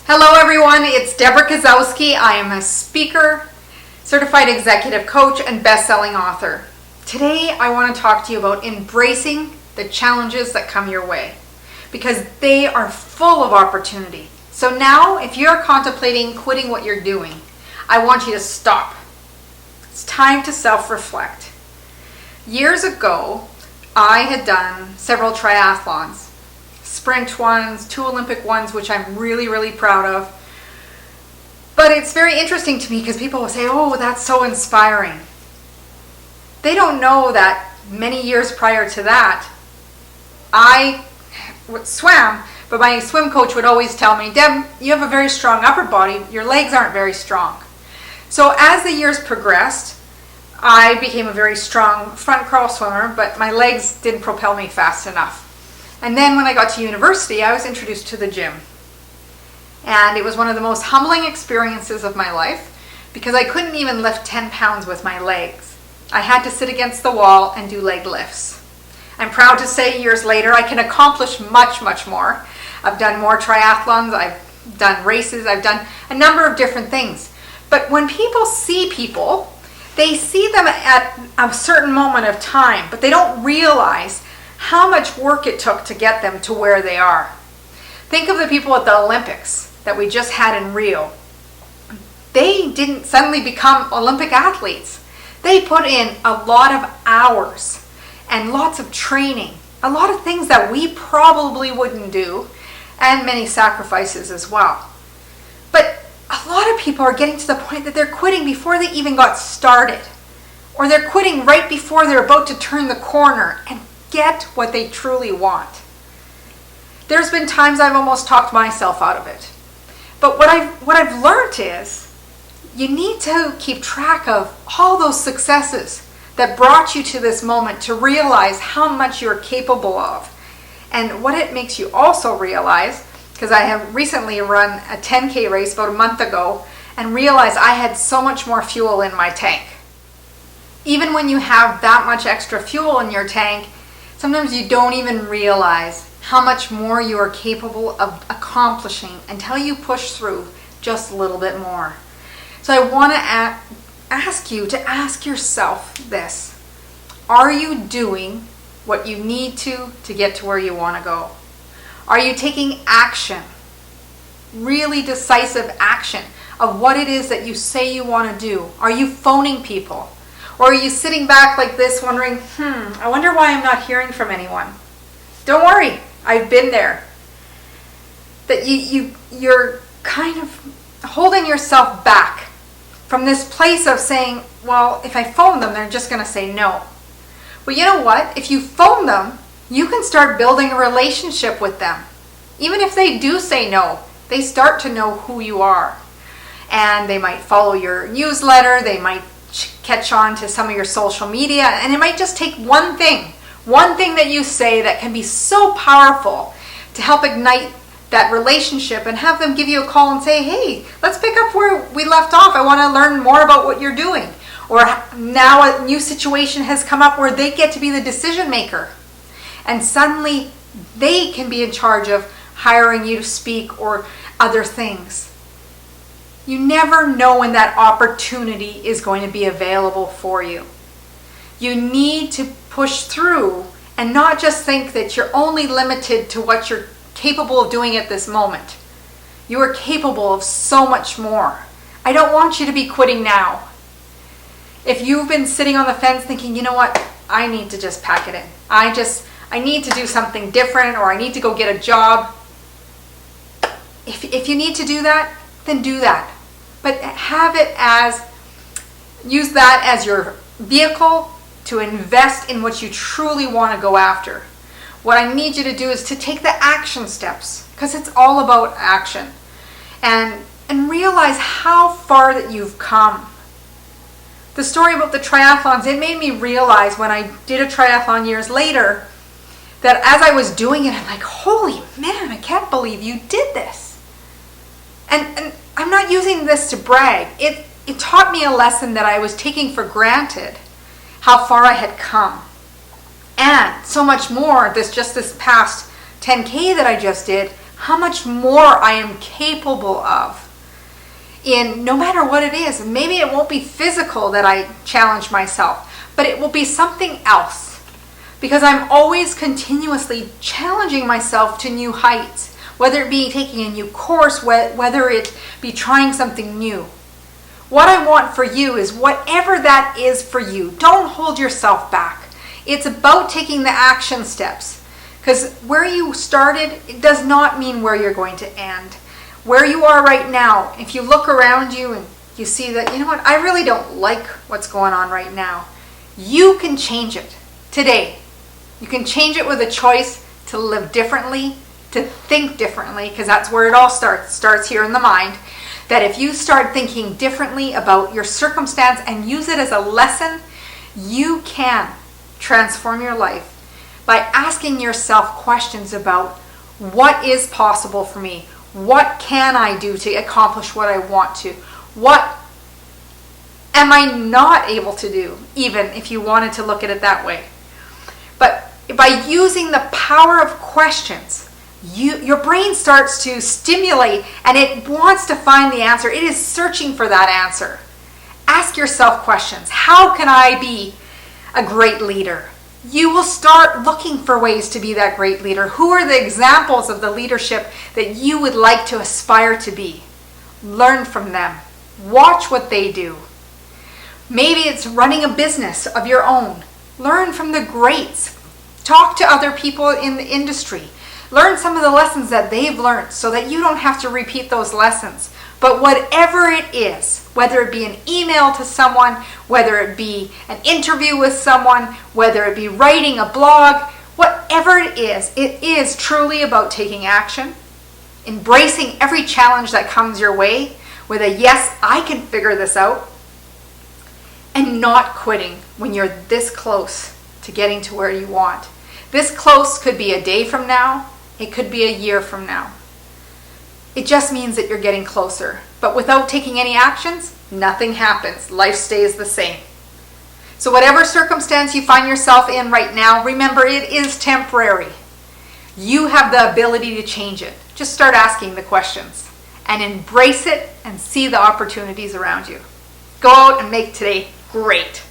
Hello everyone, it's Debra Kasowski. I am a speaker, certified executive coach, and best-selling author. Today I want to talk to you about embracing the challenges that come your way because they are full of opportunity. So now if you're contemplating quitting what you're doing, I want you to stop. It's time to self-reflect. Years ago, I had done several triathlons. Sprint ones, 2 Olympic ones, which I'm really proud of. But it's very interesting to me because people will say, oh, that's so inspiring. They don't know that many years prior to that, I swam, but my swim coach would always tell me, Deb, you have a very strong upper body, your legs aren't very strong. So as the years progressed, I became a very strong front crawl swimmer, but my legs didn't propel me fast enough. And then when I got to university, I was introduced to the gym. And it was one of the most humbling experiences of my life because I couldn't even lift 10 pounds with my legs. I had to sit against the wall and do leg lifts. I'm proud to say years later I can accomplish much more. I've done more triathlons, I've done races, I've done a number of different things. But when people see people, they see them at a certain moment of time, but they don't realize how much work it took to get them to where they are. Think of the people at the Olympics that we just had in Rio. They didn't suddenly become Olympic athletes. They put in a lot of hours and lots of training, a lot of things that we probably wouldn't do, and many sacrifices as well. But a lot of people are getting to the point that they're quitting before they even got started, or they're quitting right before they're about to turn the corner and get what they truly want. There's been times I've almost talked myself out of it. But what I've learned is you need to keep track of all those successes that brought you to this moment to realize how much you're capable of. And what it makes you also realize, because I have recently run a 10K race about a month ago and realized I had so much more fuel in my tank. Even when you have that much extra fuel in your tank, sometimes you don't even realize how much more you are capable of accomplishing until you push through just a little bit more. So I want to ask you to ask yourself this. Are you doing what you need to get to where you want to go? Are you taking action, really decisive action of what it is that you say you want to do? Are you phoning people? Or are you sitting back like this wondering, I wonder why I'm not hearing from anyone? Don't worry, I've been there. That you're kind of holding yourself back from this place of saying, well, if I phone them, they're just going to say no. Well, you know what? If you phone them, you can start building a relationship with them. Even if they do say no, they start to know who you are. And they might follow your newsletter, they might catch on to some of your social media, and it might just take one thing that you say that can be so powerful to help ignite that relationship and have them give you a call and say, hey, let's pick up where we left off. I want to learn more about what you're doing. Or now a new situation has come up where they get to be the decision maker. And suddenly they can be in charge of hiring you to speak or other things. You never know when that opportunity is going to be available for you. You need to push through and not just think that you're only limited to what you're capable of doing at this moment. You are capable of so much more. I don't want you to be quitting now. If you've been sitting on the fence thinking, you know what, I need to just pack it in. I need to do something different, or I need to go get a job. If you need to do that, then do that. But use that as your vehicle to invest in what you truly want to go after. What I need you to do is to take the action steps, because it's all about action. And realize how far that you've come. The story about the triathlons, it made me realize when I did a triathlon years later, that as I was doing it, I'm like, holy man, I can't believe you did this. And I'm not using this to brag. It taught me a lesson that I was taking for granted, how far I had come. And so much more, this past 10K that I just did, how much more I am capable of in no matter what it is. Maybe it won't be physical that I challenge myself, but it will be something else, because I'm always continuously challenging myself to new heights, whether it be taking a new course, whether it be trying something new. What I want for you is whatever that is for you. Don't hold yourself back. It's about taking the action steps, because where you started, it does not mean where you're going to end. Where you are right now, if you look around you and you see that, you know what, I really don't like what's going on right now, you can change it today. You can change it with a choice to live differently, to think differently, because that's where it all starts here in the mind. That if you start thinking differently about your circumstance and use it as a lesson, you can transform your life by asking yourself questions about what is possible for me. What can I do to accomplish what I want to? What am I not able to do, even if you wanted to look at it that way? But by using the power of questions, your brain starts to stimulate and it wants to find the answer. It is searching for that answer. Ask yourself questions. How can I be a great leader? You will start looking for ways to be that great leader. Who are the examples of the leadership that you would like to aspire to be? Learn from them. Watch what they do. Maybe it's running a business of your own. Learn from the greats. Talk to other people in the industry. Learn some of the lessons that they've learned so that you don't have to repeat those lessons. But whatever it is, whether it be an email to someone, whether it be an interview with someone, whether it be writing a blog, whatever it is truly about taking action, embracing every challenge that comes your way with a yes, I can figure this out, and not quitting when you're this close to getting to where you want. This close could be a day from now, it could be a year from now. It just means that you're getting closer. But without taking any actions, nothing happens. Life stays the same. So whatever circumstance you find yourself in right now, remember it is temporary. You have the ability to change it. Just start asking the questions and embrace it and see the opportunities around you. Go out and make today great.